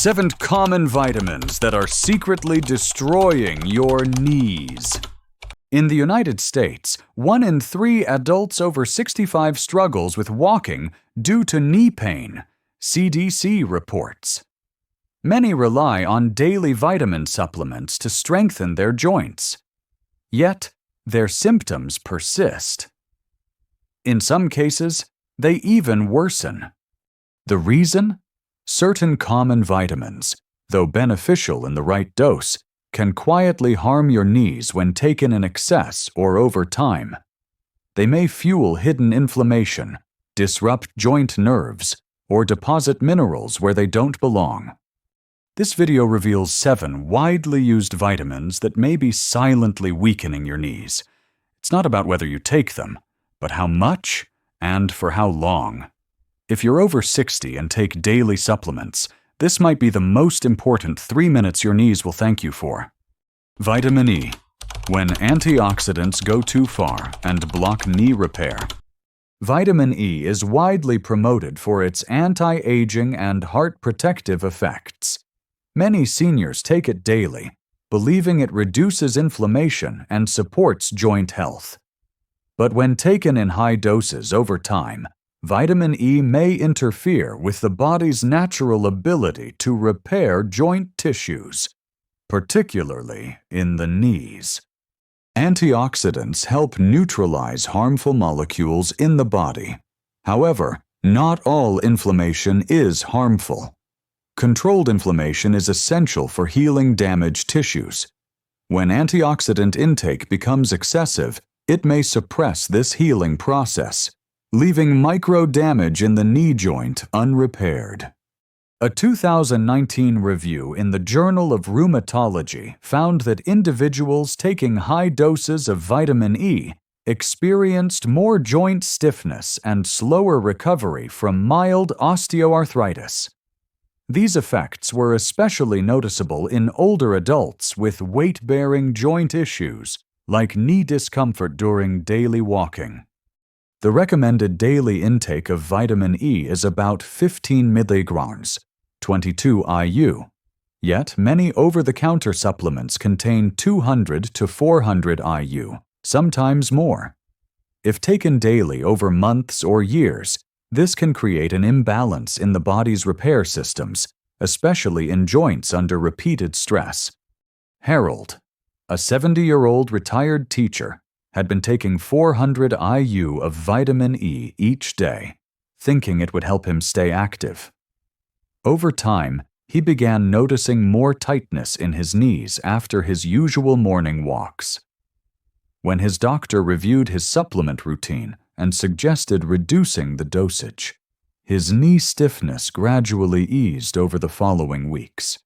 7 common vitamins that are secretly destroying your knees. In the United States, 1 in 3 adults over 65 struggles with walking due to knee pain, CDC reports. Many rely on daily vitamin supplements to strengthen their joints. Yet, their symptoms persist. In some cases, they even worsen. The reason? Certain common vitamins, though beneficial in the right dose, can quietly harm your knees when taken in excess or over time. They may fuel hidden inflammation, disrupt joint nerves, or deposit minerals where they don't belong. This video reveals 7 widely used vitamins that may be silently weakening your knees. It's not about whether you take them, but how much and for how long. If you're over 60 and take daily supplements, this might be the most important 3 minutes your knees will thank you for. Vitamin E. When antioxidants go too far and block knee repair. Vitamin E is widely promoted for its anti-aging and heart protective effects. Many seniors take it daily, believing it reduces inflammation and supports joint health. But when taken in high doses over time, vitamin E may interfere with the body's natural ability to repair joint tissues, particularly in the knees. Antioxidants help neutralize harmful molecules in the body. However, not all inflammation is harmful. Controlled inflammation is essential for healing damaged tissues. When antioxidant intake becomes excessive, it may suppress this healing process, leaving micro-damage in the knee joint unrepaired. A 2019 review in the Journal of Rheumatology found that individuals taking high doses of vitamin E experienced more joint stiffness and slower recovery from mild osteoarthritis. These effects were especially noticeable in older adults with weight-bearing joint issues, like knee discomfort during daily walking. The recommended daily intake of vitamin E is about 15 milligrams, 22 IU. Yet many over-the-counter supplements contain 200 to 400 IU, sometimes more. If taken daily over months or years, this can create an imbalance in the body's repair systems, especially in joints under repeated stress. Harold, a 70-year-old retired teacher, had been taking 400 IU of vitamin E each day, thinking it would help him stay active. Over time, he began noticing more tightness in his knees after his usual morning walks. When his doctor reviewed his supplement routine and suggested reducing the dosage, his knee stiffness gradually eased over the following weeks.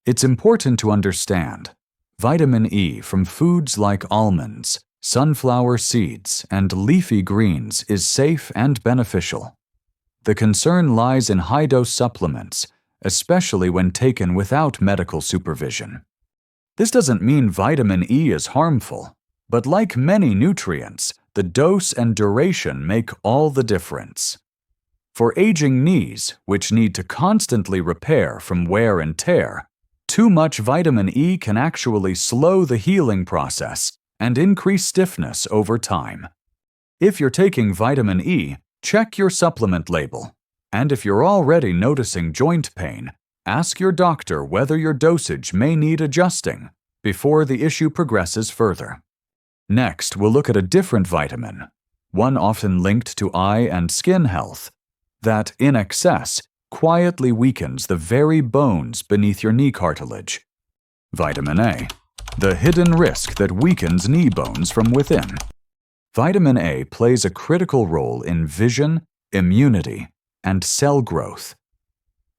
It's important to understand, vitamin E from foods like almonds, sunflower seeds, and leafy greens is safe and beneficial. The concern lies in high-dose supplements, especially when taken without medical supervision. This doesn't mean vitamin E is harmful, but like many nutrients, the dose and duration make all the difference. For aging knees, which need to constantly repair from wear and tear, too much vitamin E can actually slow the healing process and increase stiffness over time. If you're taking vitamin E, check your supplement label. And if you're already noticing joint pain, ask your doctor whether your dosage may need adjusting before the issue progresses further. Next, we'll look at a different vitamin, one often linked to eye and skin health, that, in excess, quietly weakens the very bones beneath your knee cartilage. Vitamin A, the hidden risk that weakens knee bones from within. Vitamin A plays a critical role in vision, immunity, and cell growth.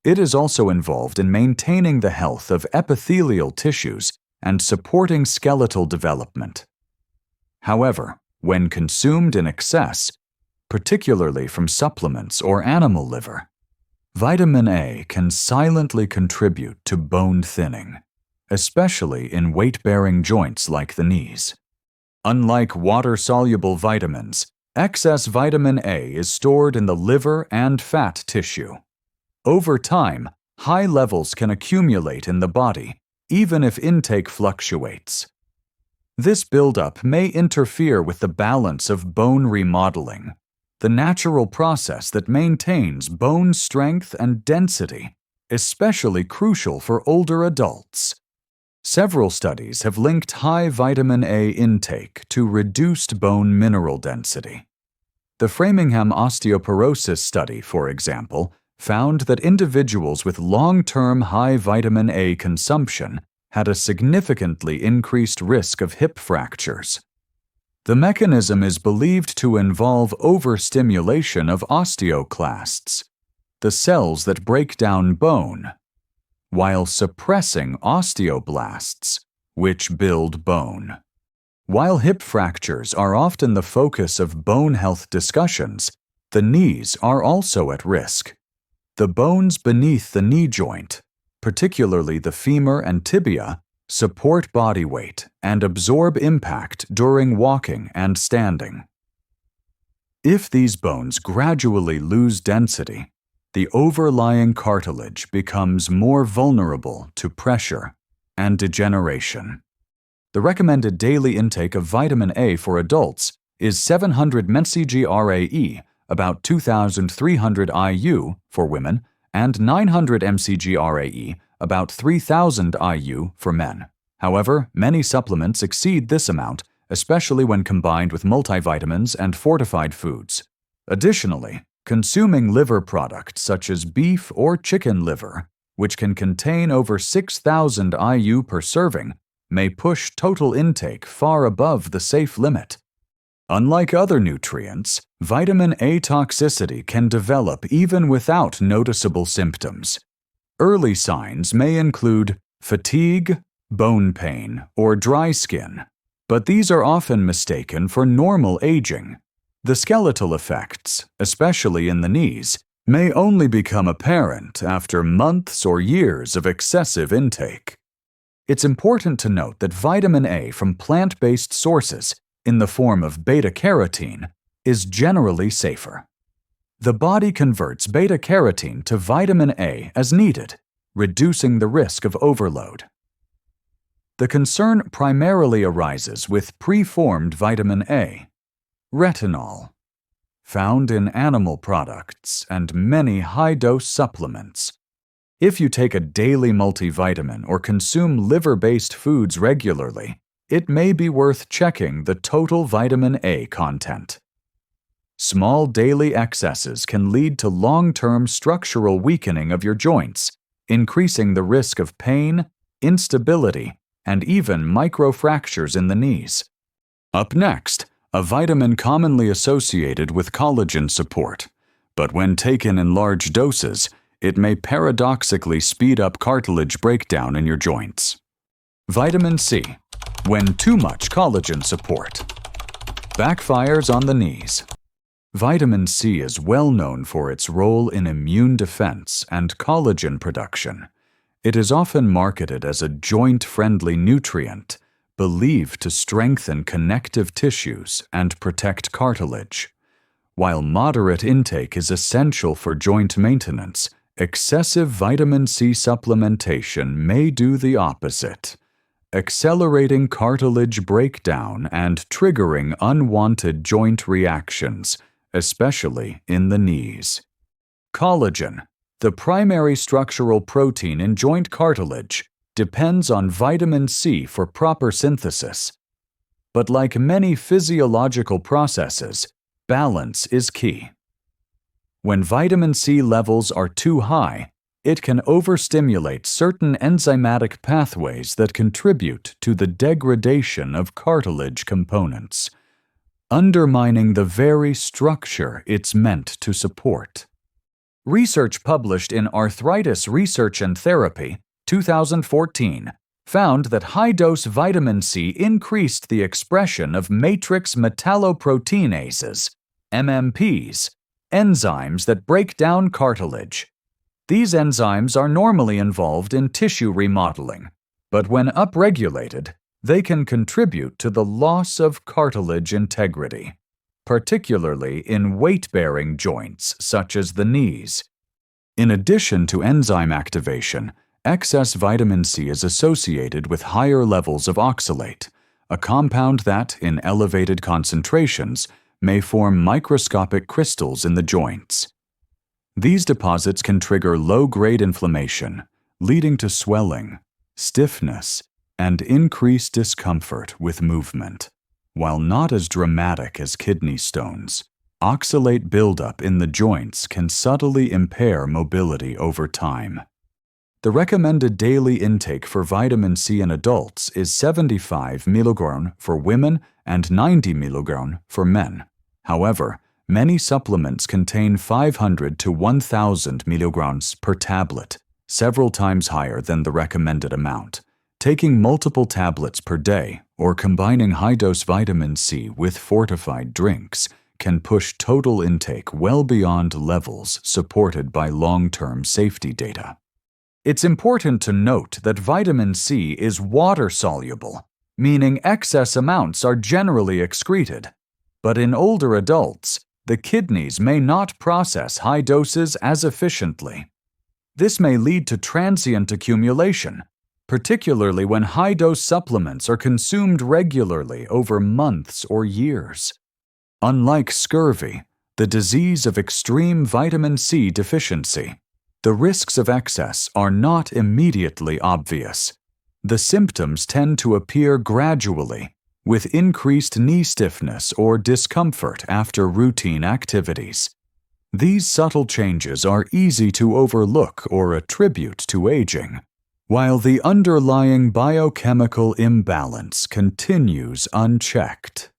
It is also involved in maintaining the health of epithelial tissues and supporting skeletal development. However, when consumed in excess, particularly from supplements or animal liver, vitamin A can silently contribute to bone thinning, especially in weight-bearing joints like the knees. Unlike water-soluble vitamins, excess vitamin A is stored in the liver and fat tissue. Over time, high levels can accumulate in the body, even if intake fluctuates. This buildup may interfere with the balance of bone remodeling, the natural process that maintains bone strength and density, especially crucial for older adults. Several studies have linked high vitamin A intake to reduced bone mineral density. The Framingham osteoporosis study, for example, found that individuals with long-term high vitamin A consumption had a significantly increased risk of hip fractures. The mechanism is believed to involve overstimulation of osteoclasts, the cells that break down bone, while suppressing osteoblasts, which build bone. While hip fractures are often the focus of bone health discussions, the knees are also at risk. The bones beneath the knee joint, particularly the femur and tibia, support body weight and absorb impact during walking and standing. If these bones gradually lose density, the overlying cartilage becomes more vulnerable to pressure and degeneration. The recommended daily intake of vitamin A for adults is 700 mcg/RAE, about 2,300 IU for women, and 900 mcg/RAE, about 3,000 IU for men. However, many supplements exceed this amount, especially when combined with multivitamins and fortified foods. Additionally, consuming liver products such as beef or chicken liver, which can contain over 6,000 IU per serving, may push total intake far above the safe limit. Unlike other nutrients, vitamin A toxicity can develop even without noticeable symptoms. Early signs may include fatigue, bone pain, or dry skin, but these are often mistaken for normal aging. The skeletal effects, especially in the knees, may only become apparent after months or years of excessive intake. It's important to note that vitamin A from plant-based sources, in the form of beta-carotene, is generally safer. The body converts beta-carotene to vitamin A as needed, reducing the risk of overload. The concern primarily arises with preformed vitamin A, retinol, found in animal products and many high-dose supplements. If you take a daily multivitamin or consume liver-based foods regularly, it may be worth checking the total vitamin A content. Small daily excesses can lead to long-term structural weakening of your joints, increasing the risk of pain, instability, and even microfractures in the knees. Up next, a vitamin commonly associated with collagen support, but when taken in large doses, it may paradoxically speed up cartilage breakdown in your joints. Vitamin C, when too much collagen support, backfires on the knees. Vitamin C is well known for its role in immune defense and collagen production. It is often marketed as a joint-friendly nutrient, believed to strengthen connective tissues and protect cartilage. While moderate intake is essential for joint maintenance, excessive vitamin C supplementation may do the opposite, accelerating cartilage breakdown and triggering unwanted joint reactions, especially in the knees. Collagen, the primary structural protein in joint cartilage, depends on vitamin C for proper synthesis. But like many physiological processes, balance is key. When vitamin C levels are too high, it can overstimulate certain enzymatic pathways that contribute to the degradation of cartilage components, undermining the very structure it's meant to support. Research published in Arthritis Research and Therapy, 2014, found that high-dose vitamin C increased the expression of matrix metalloproteinases, MMPs, enzymes that break down cartilage. These enzymes are normally involved in tissue remodeling, but when upregulated, they can contribute to the loss of cartilage integrity, particularly in weight-bearing joints such as the knees. In addition to enzyme activation, excess vitamin C is associated with higher levels of oxalate, a compound that, in elevated concentrations, may form microscopic crystals in the joints. These deposits can trigger low-grade inflammation, leading to swelling, stiffness, and increased discomfort with movement. While not as dramatic as kidney stones, oxalate buildup in the joints can subtly impair mobility over time. The recommended daily intake for vitamin C in adults is 75 mg for women and 90 mg for men. However, many supplements contain 500 to 1,000 mg per tablet, several times higher than the recommended amount. Taking multiple tablets per day or combining high-dose vitamin C with fortified drinks can push total intake well beyond levels supported by long-term safety data. It's important to note that vitamin C is water-soluble, meaning excess amounts are generally excreted. But in older adults, the kidneys may not process high doses as efficiently. This may lead to transient accumulation, particularly when high-dose supplements are consumed regularly over months or years. Unlike scurvy, the disease of extreme vitamin C deficiency, the risks of excess are not immediately obvious. The symptoms tend to appear gradually, with increased knee stiffness or discomfort after routine activities. These subtle changes are easy to overlook or attribute to aging, while the underlying biochemical imbalance continues unchecked.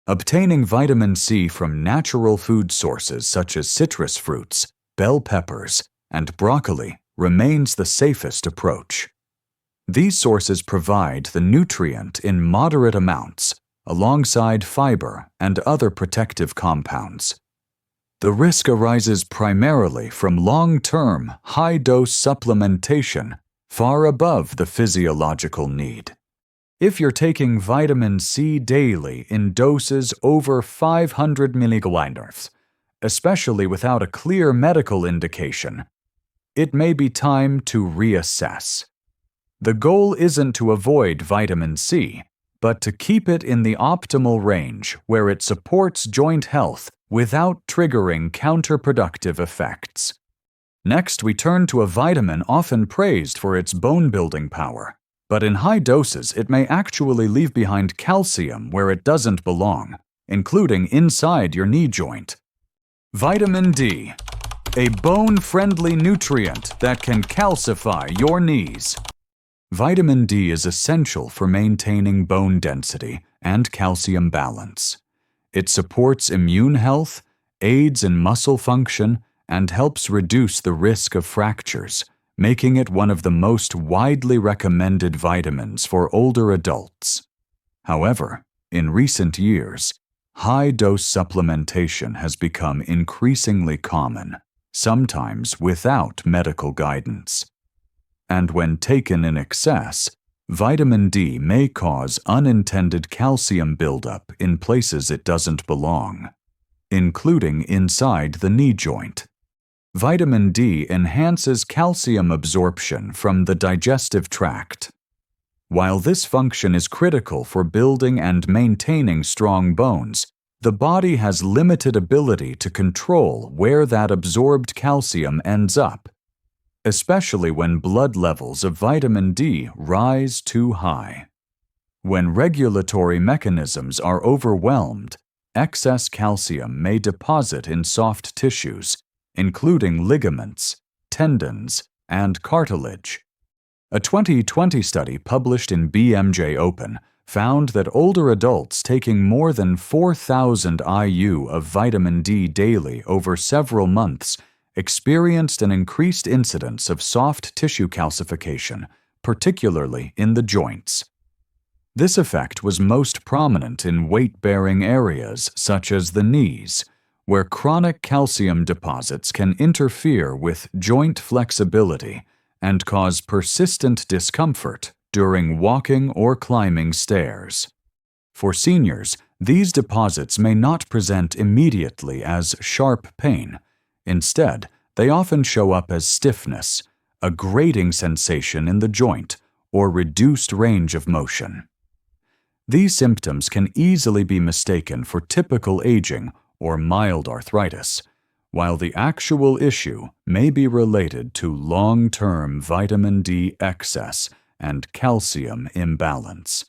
Obtaining vitamin C from natural food sources such as citrus fruits, bell peppers, and broccoli remains the safest approach. These sources provide the nutrient in moderate amounts, alongside fiber and other protective compounds. The risk arises primarily from long-term, high-dose supplementation far above the physiological need. If you're taking vitamin C daily in doses over 500 mg, especially without a clear medical indication, it may be time to reassess. The goal isn't to avoid vitamin C, but to keep it in the optimal range where it supports joint health without triggering counterproductive effects. Next, we turn to a vitamin often praised for its bone-building power, but in high doses it may actually leave behind calcium where it doesn't belong, including inside your knee joint. Vitamin D, a bone-friendly nutrient that can calcify your knees. Vitamin D is essential for maintaining bone density and calcium balance. It supports immune health, aids in muscle function, and helps reduce the risk of fractures, making it one of the most widely recommended vitamins for older adults. However, in recent years, high-dose supplementation has become increasingly common, sometimes without medical guidance. And when taken in excess, vitamin D may cause unintended calcium buildup in places it doesn't belong, including inside the knee joint. Vitamin D enhances calcium absorption from the digestive tract. While this function is critical for building and maintaining strong bones, the body has limited ability to control where that absorbed calcium ends up, especially when blood levels of vitamin D rise too high. When regulatory mechanisms are overwhelmed, excess calcium may deposit in soft tissues, including ligaments, tendons, and cartilage. A 2020 study published in BMJ Open found that older adults taking more than 4,000 IU of vitamin D daily over several months experienced an increased incidence of soft tissue calcification, particularly in the joints. This effect was most prominent in weight-bearing areas such as the knees, where chronic calcium deposits can interfere with joint flexibility and cause persistent discomfort during walking or climbing stairs. For seniors, these deposits may not present immediately as sharp pain. Instead, they often show up as stiffness, a grating sensation in the joint, or reduced range of motion. These symptoms can easily be mistaken for typical aging or mild arthritis, while the actual issue may be related to long-term vitamin D excess and calcium imbalance.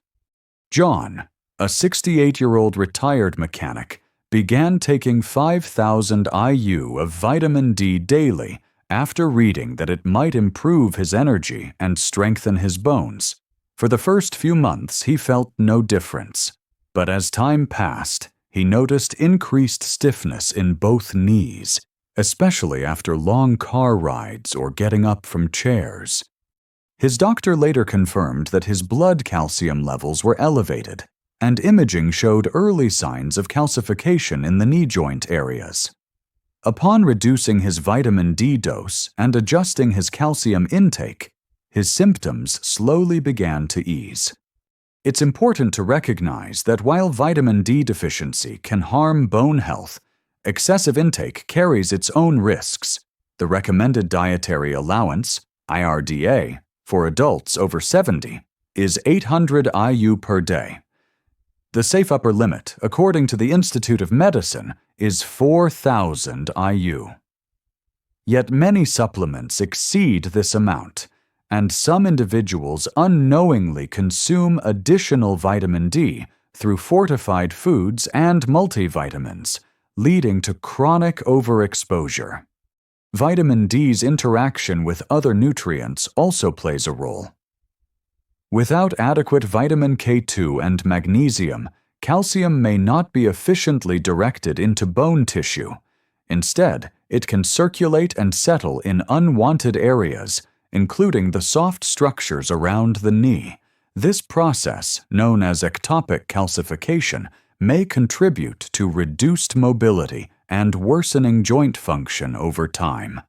John, a 68-year-old retired mechanic, began taking 5,000 IU of vitamin D daily after reading that it might improve his energy and strengthen his bones. For the first few months, he felt no difference, but as time passed, he noticed increased stiffness in both knees, especially after long car rides or getting up from chairs. His doctor later confirmed that his blood calcium levels were elevated, and imaging showed early signs of calcification in the knee joint areas. Upon reducing his vitamin D dose and adjusting his calcium intake, his symptoms slowly began to ease. It's important to recognize that while vitamin D deficiency can harm bone health, excessive intake carries its own risks. The recommended dietary allowance, IRDA, for adults over 70 is 800 IU per day. The safe upper limit, according to the Institute of Medicine, is 4,000 IU. Yet many supplements exceed this amount, and some individuals unknowingly consume additional vitamin D through fortified foods and multivitamins, leading to chronic overexposure. Vitamin D's interaction with other nutrients also plays a role. Without adequate vitamin K2 and magnesium, calcium may not be efficiently directed into bone tissue. Instead, it can circulate and settle in unwanted areas, including the soft structures around the knee. This process, known as ectopic calcification, may contribute to reduced mobility and worsening joint function over time.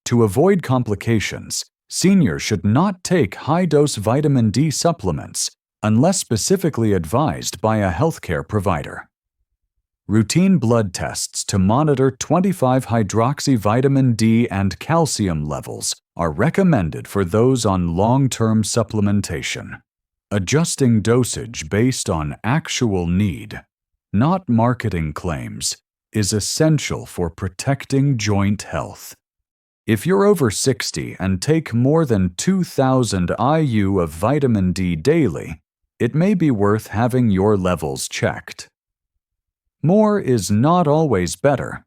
To avoid complications, seniors should not take high-dose vitamin D supplements unless specifically advised by a healthcare provider. Routine blood tests to monitor 25-hydroxyvitamin D and calcium levels are recommended for those on long-term supplementation. Adjusting dosage based on actual need, not marketing claims, is essential for protecting joint health. If you're over 60 and take more than 2,000 IU of vitamin D daily, it may be worth having your levels checked. More is not always better.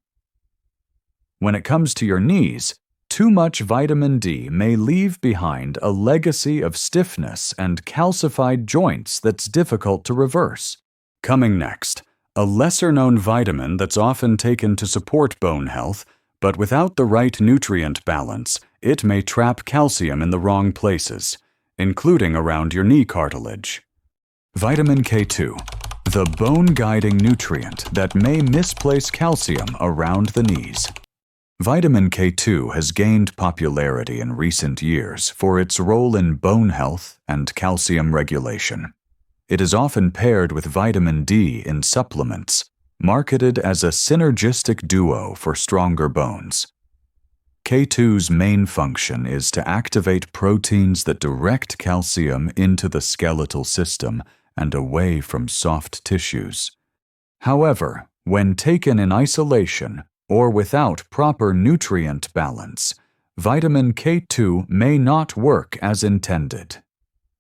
When it comes to your knees, too much vitamin D may leave behind a legacy of stiffness and calcified joints that's difficult to reverse. Coming next, a lesser-known vitamin that's often taken to support bone health, but without the right nutrient balance, it may trap calcium in the wrong places, including around your knee cartilage. Vitamin K2, the bone-guiding nutrient that may misplace calcium around the knees. Vitamin K2 has gained popularity in recent years for its role in bone health and calcium regulation. It is often paired with vitamin D in supplements, marketed as a synergistic duo for stronger bones. K2's main function is to activate proteins that direct calcium into the skeletal system and away from soft tissues. However, when taken in isolation or without proper nutrient balance, vitamin K2 may not work as intended,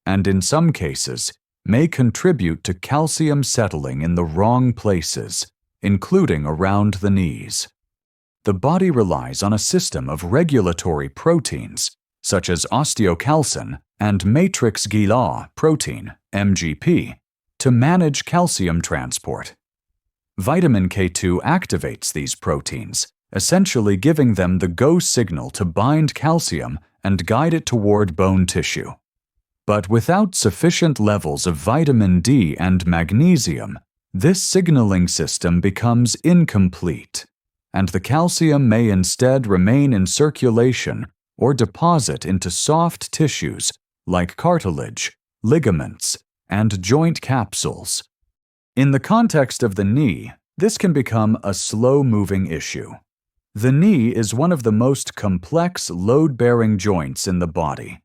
and in some cases may contribute to calcium settling in the wrong places, including around the knees. The body relies on a system of regulatory proteins, such as osteocalcin and matrix-Guillois protein, MGP, to manage calcium transport. Vitamin K2 activates these proteins, essentially giving them the go signal to bind calcium and guide it toward bone tissue. But without sufficient levels of vitamin D and magnesium, this signaling system becomes incomplete, and the calcium may instead remain in circulation or deposit into soft tissues like cartilage, ligaments, and joint capsules. In the context of the knee, this can become a slow-moving issue. The knee is one of the most complex load-bearing joints in the body.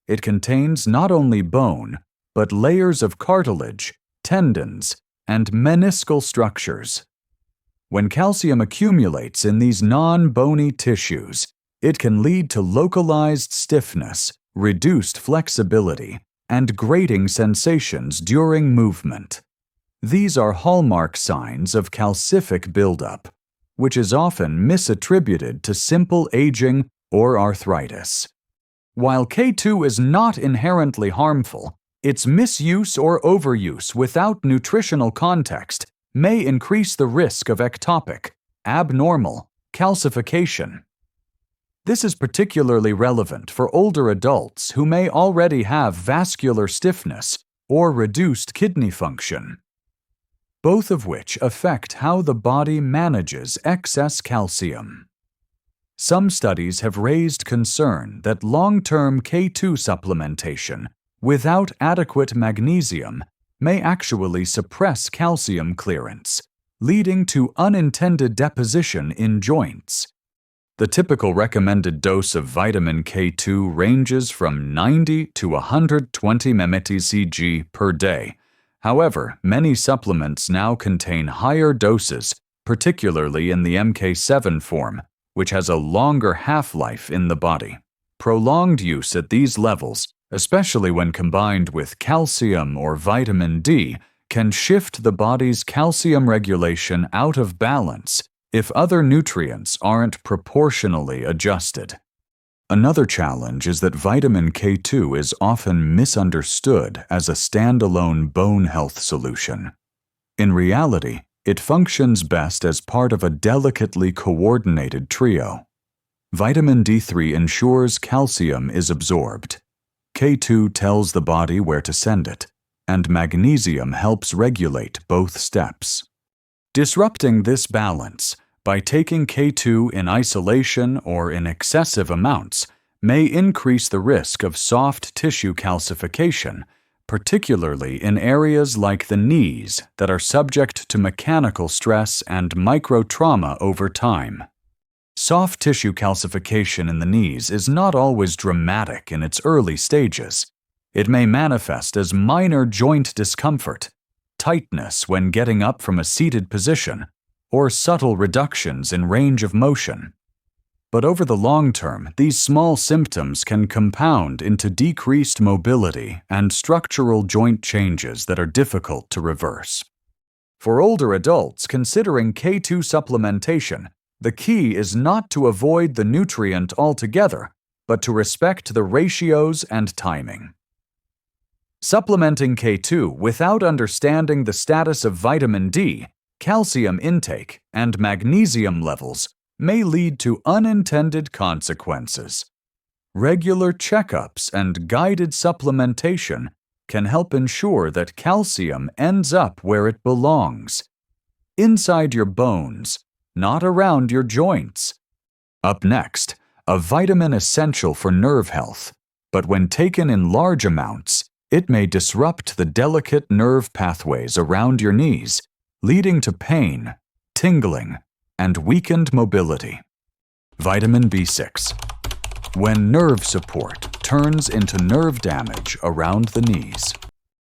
It contains not only bone, but layers of cartilage, tendons, and meniscal structures. When calcium accumulates in these non-bony tissues, it can lead to localized stiffness, reduced flexibility, and grating sensations during movement. These are hallmark signs of calcific buildup, which is often misattributed to simple aging or arthritis. While K2 is not inherently harmful, its misuse or overuse without nutritional context may increase the risk of ectopic, abnormal calcification. This is particularly relevant for older adults who may already have vascular stiffness or reduced kidney function, both of which affect how the body manages excess calcium. Some studies have raised concern that long-term K2 supplementation without adequate magnesium may actually suppress calcium clearance, leading to unintended deposition in joints. The typical recommended dose of vitamin K2 ranges from 90 to 120 mmHg per day. However, many supplements now contain higher doses, particularly in the MK7 form, which has a longer half-life in the body. Prolonged use at these levels, especially when combined with calcium or vitamin D, can shift the body's calcium regulation out of balance if other nutrients aren't proportionally adjusted. Another challenge is that vitamin K2 is often misunderstood as a standalone bone health solution. In reality, it functions best as part of a delicately coordinated trio. Vitamin D3 ensures calcium is absorbed. K2 tells the body where to send it, and magnesium helps regulate both steps. Disrupting this balance by taking K2 in isolation or in excessive amounts may increase the risk of soft tissue calcification, particularly in areas like the knees that are subject to mechanical stress and microtrauma over time. Soft tissue calcification in the knees is not always dramatic in its early stages. It may manifest as minor joint discomfort, tightness when getting up from a seated position, or subtle reductions in range of motion. But over the long term, these small symptoms can compound into decreased mobility and structural joint changes that are difficult to reverse. For older adults considering K2 supplementation, the key is not to avoid the nutrient altogether, but to respect the ratios and timing. Supplementing K2 without understanding the status of vitamin D, calcium intake, and magnesium levels may lead to unintended consequences. Regular checkups and guided supplementation can help ensure that calcium ends up where it belongs, inside your bones, not around your joints. Up next, a vitamin essential for nerve health, but when taken in large amounts, it may disrupt the delicate nerve pathways around your knees, leading to pain, tingling, and weakened mobility. Vitamin B6. When nerve support turns into nerve damage around the knees.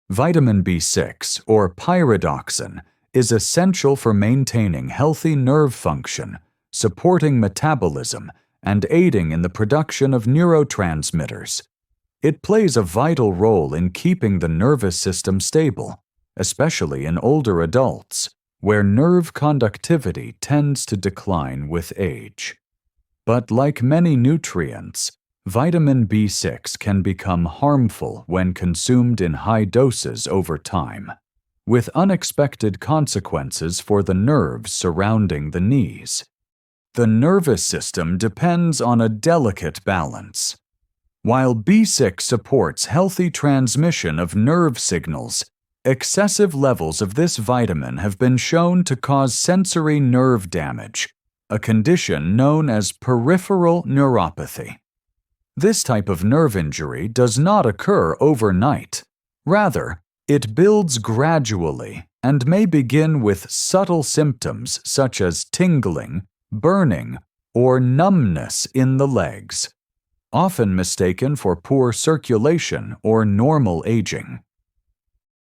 Vitamin B6, or pyridoxine, is essential for maintaining healthy nerve function, supporting metabolism, and aiding in the production of neurotransmitters. It plays a vital role in keeping the nervous system stable, especially in older adults, where nerve conductivity tends to decline with age. But like many nutrients, vitamin B6 can become harmful when consumed in high doses over time, with unexpected consequences for the nerves surrounding the knees. The nervous system depends on a delicate balance. While B6 supports healthy transmission of nerve signals, excessive levels of this vitamin have been shown to cause sensory nerve damage, a condition known as peripheral neuropathy. This type of nerve injury does not occur overnight. Rather, it builds gradually and may begin with subtle symptoms such as tingling, burning, or numbness in the legs, often mistaken for poor circulation or normal aging.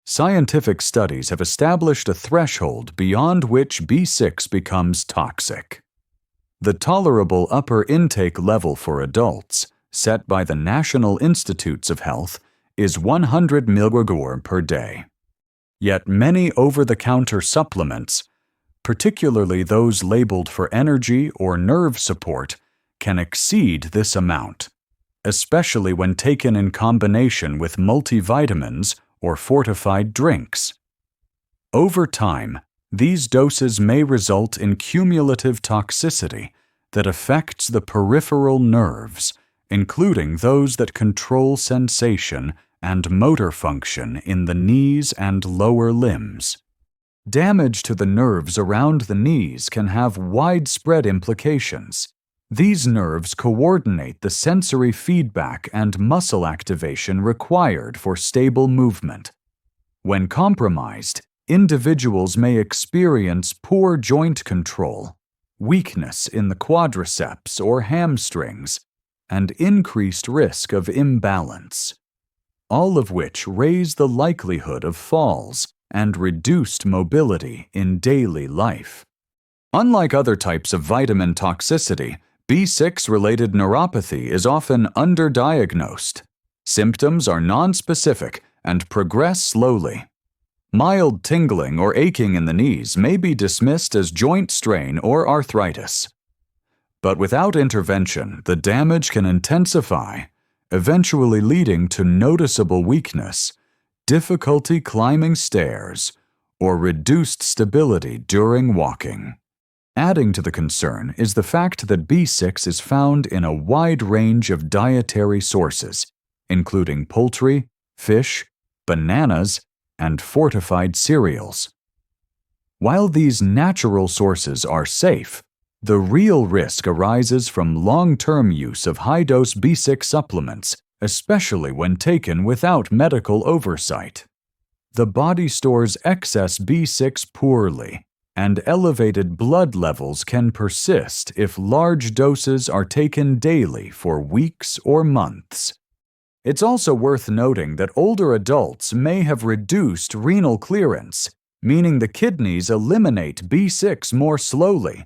Scientific studies have established a threshold beyond which B6 becomes toxic. The tolerable upper intake level for adults, set by the National Institutes of Health, is 100 mg per day. Yet many over-the-counter supplements, particularly those labeled for energy or nerve support, can exceed this amount, especially when taken in combination with multivitamins or fortified drinks. Over time, these doses may result in cumulative toxicity that affects the peripheral nerves, including those that control sensation and motor function in the knees and lower limbs. Damage to the nerves around the knees can have widespread implications. These nerves coordinate the sensory feedback and muscle activation required for stable movement. When compromised, individuals may experience poor joint control, weakness in the quadriceps or hamstrings, and increased risk of imbalance, all of which raise the likelihood of falls and reduced mobility in daily life. Unlike other types of vitamin toxicity, B6-related neuropathy is often underdiagnosed. Symptoms are nonspecific and progress slowly. Mild tingling or aching in the knees may be dismissed as joint strain or arthritis. But without intervention, the damage can intensify, eventually leading to noticeable weakness, difficulty climbing stairs, or reduced stability during walking. Adding to the concern is the fact that B6 is found in a wide range of dietary sources, including poultry, fish, bananas, and fortified cereals. While these natural sources are safe, the real risk arises from long-term use of high-dose B6 supplements, especially when taken without medical oversight. The body stores excess B6 poorly, and elevated blood levels can persist if large doses are taken daily for weeks or months. It's also worth noting that older adults may have reduced renal clearance, meaning the kidneys eliminate B6 more slowly.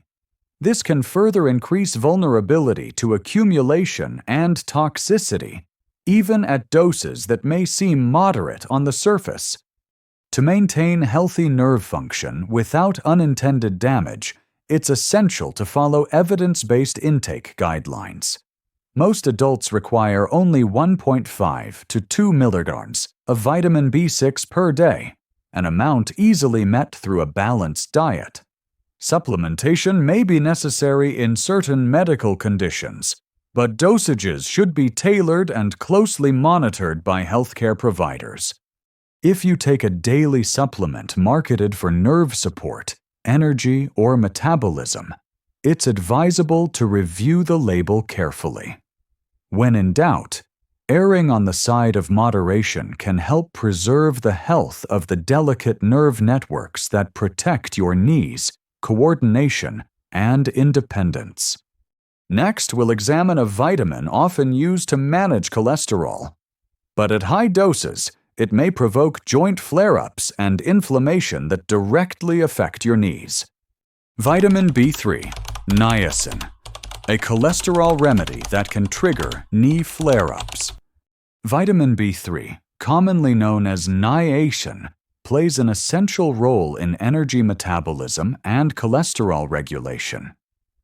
This can further increase vulnerability to accumulation and toxicity, even at doses that may seem moderate on the surface. To maintain healthy nerve function without unintended damage, it's essential to follow evidence-based intake guidelines. Most adults require only 1.5 to 2 milligrams of vitamin B6 per day, an amount easily met through a balanced diet. Supplementation may be necessary in certain medical conditions, but dosages should be tailored and closely monitored by healthcare providers. If you take a daily supplement marketed for nerve support, energy, or metabolism, it's advisable to review the label carefully. When in doubt, erring on the side of moderation can help preserve the health of the delicate nerve networks that protect your knees, coordination, and independence. Next, we'll examine a vitamin often used to manage cholesterol. But at high doses, it may provoke joint flare-ups and inflammation that directly affect your knees. Vitamin B3, niacin, a cholesterol remedy that can trigger knee flare-ups. Vitamin B3, commonly known as niacin, plays an essential role in energy metabolism and cholesterol regulation.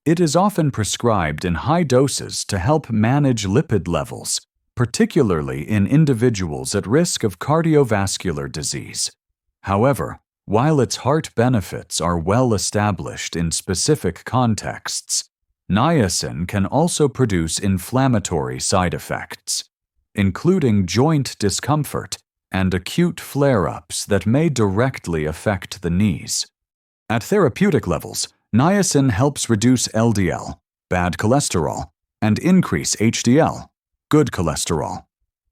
It is often prescribed in high doses to help manage lipid levels, particularly in individuals at risk of cardiovascular disease. However, while its heart benefits are well established in specific contexts, niacin can also produce inflammatory side effects, including joint discomfort and acute flare-ups that may directly affect the knees. At therapeutic levels, niacin helps reduce LDL, bad cholesterol, and increase HDL, good cholesterol.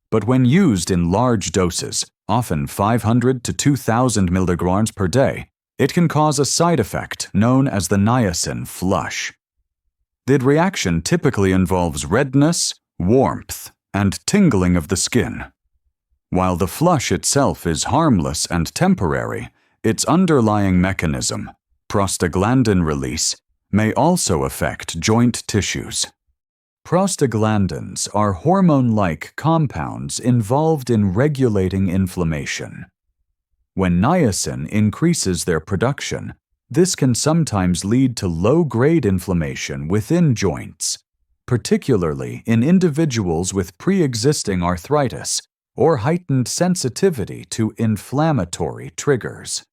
But when used in large doses, often 500 to 2,000 milligrams per day, it can cause a side effect known as the niacin flush. The reaction typically involves redness, warmth, and tingling of the skin. While the flush itself is harmless and temporary, its underlying mechanism, prostaglandin release, may also affect joint tissues. Prostaglandins are hormone-like compounds involved in regulating inflammation. When niacin increases their production, this can sometimes lead to low-grade inflammation within joints, particularly in individuals with pre-existing arthritis or heightened sensitivity to inflammatory triggers.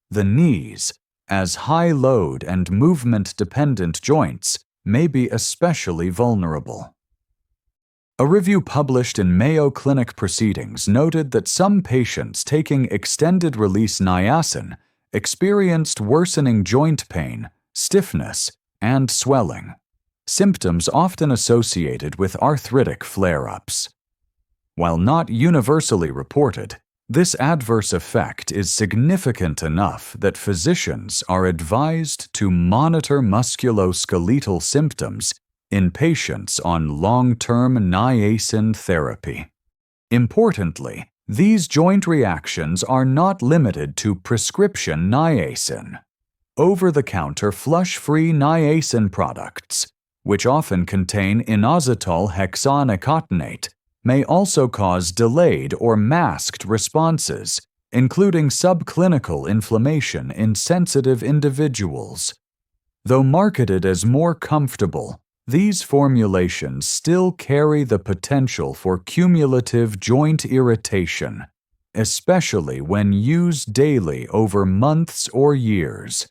The knees, as high-load and movement-dependent joints, may be especially vulnerable. A review published in Mayo Clinic Proceedings noted that some patients taking extended-release niacin experienced worsening joint pain, stiffness, and swelling, symptoms often associated with arthritic flare-ups. While not universally reported, this adverse effect is significant enough that physicians are advised to monitor musculoskeletal symptoms in patients on long-term niacin therapy. Importantly, these joint reactions are not limited to prescription niacin. Over-the-counter flush-free niacin products, which often contain inositol hexanicotinate, may also cause delayed or masked responses, including subclinical inflammation in sensitive individuals. Though marketed as more comfortable, these formulations still carry the potential for cumulative joint irritation, especially when used daily over months or years.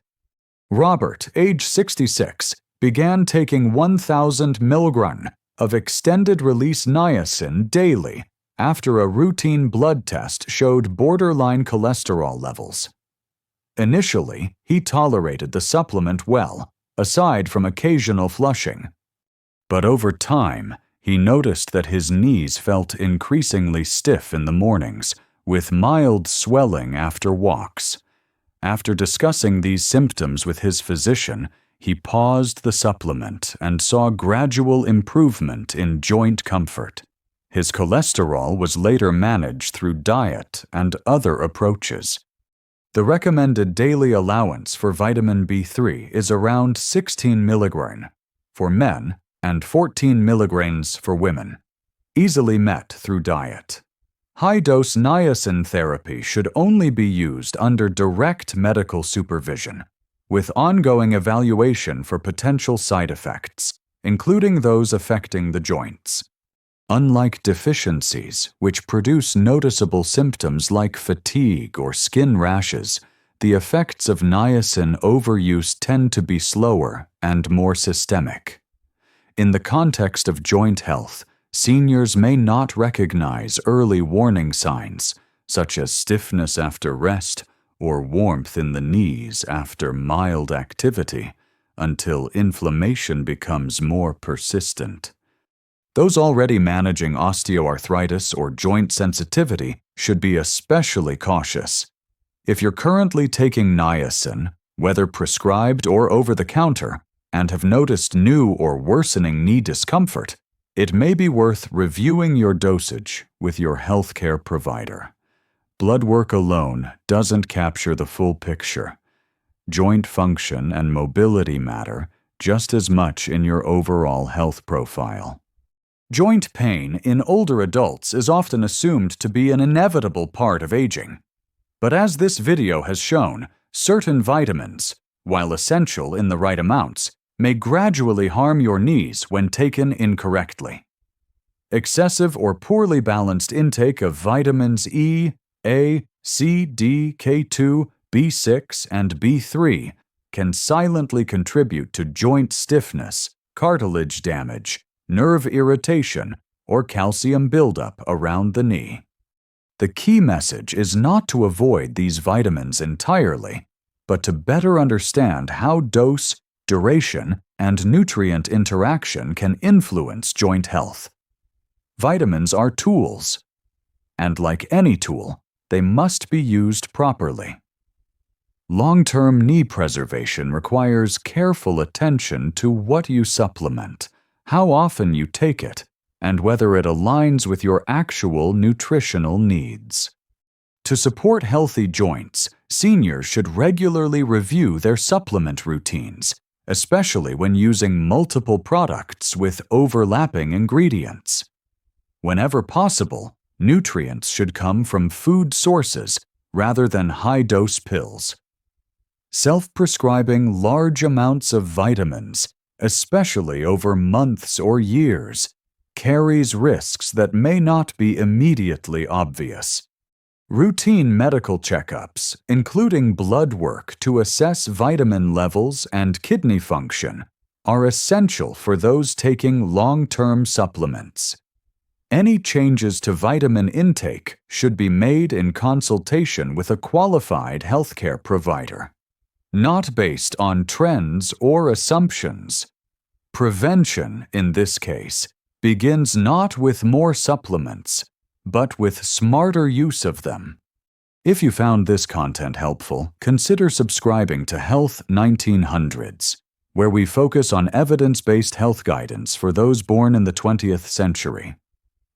Robert, age 66, began taking 1,000 mg of extended-release niacin daily after a routine blood test showed borderline cholesterol levels. Initially, he tolerated the supplement well, aside from occasional flushing. But over time, he noticed that his knees felt increasingly stiff in the mornings, with mild swelling after walks. After discussing these symptoms with his physician, he paused the supplement and saw gradual improvement in joint comfort. His cholesterol was later managed through diet and other approaches. The recommended daily allowance for vitamin B3 is around 16 mg for men and 14 mg for women, easily met through diet. High-dose niacin therapy should only be used under direct medical supervision, with ongoing evaluation for potential side effects, including those affecting the joints. Unlike deficiencies, which produce noticeable symptoms like fatigue or skin rashes, the effects of niacin overuse tend to be slower and more systemic. In the context of joint health, seniors may not recognize early warning signs, such as stiffness after rest or warmth in the knees after mild activity, until inflammation becomes more persistent. Those already managing osteoarthritis or joint sensitivity should be especially cautious. If you're currently taking niacin, whether prescribed or over-the-counter, and have noticed new or worsening knee discomfort, it may be worth reviewing your dosage with your healthcare provider. Blood work alone doesn't capture the full picture. Joint function and mobility matter just as much in your overall health profile. Joint pain in older adults is often assumed to be an inevitable part of aging. But as this video has shown, certain vitamins, while essential in the right amounts, may gradually harm your knees when taken incorrectly. Excessive or poorly balanced intake of vitamins E, A, C, D, K2, B6, and B3 can silently contribute to joint stiffness, cartilage damage, nerve irritation, or calcium buildup around the knee. The key message is not to avoid these vitamins entirely, but to better understand how dose, duration, and nutrient interaction can influence joint health. Vitamins are tools, and like any tool, they must be used properly. Long-term knee preservation requires careful attention to what you supplement, how often you take it, and whether it aligns with your actual nutritional needs. To support healthy joints, seniors should regularly review their supplement routines, especially when using multiple products with overlapping ingredients. Whenever possible, nutrients should come from food sources rather than high-dose pills. Self-prescribing large amounts of vitamins, especially over months or years, carries risks that may not be immediately obvious. Routine medical checkups, including blood work to assess vitamin levels and kidney function, are essential for those taking long-term supplements. Any changes to vitamin intake should be made in consultation with a qualified healthcare provider, not based on trends or assumptions. Prevention, in this case, begins not with more supplements, but with smarter use of them. If you found this content helpful, consider subscribing to Health 1900s, where we focus on evidence-based health guidance for those born in the 20th century.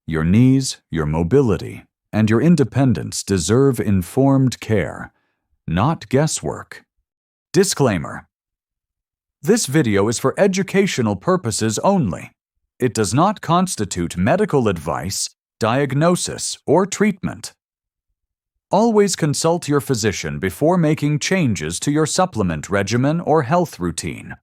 Your knees, your mobility, and your independence deserve informed care, not guesswork. Disclaimer: this video is for educational purposes only. It does not constitute medical advice, diagnosis, or treatment. Always consult your physician before making changes to your supplement regimen or health routine.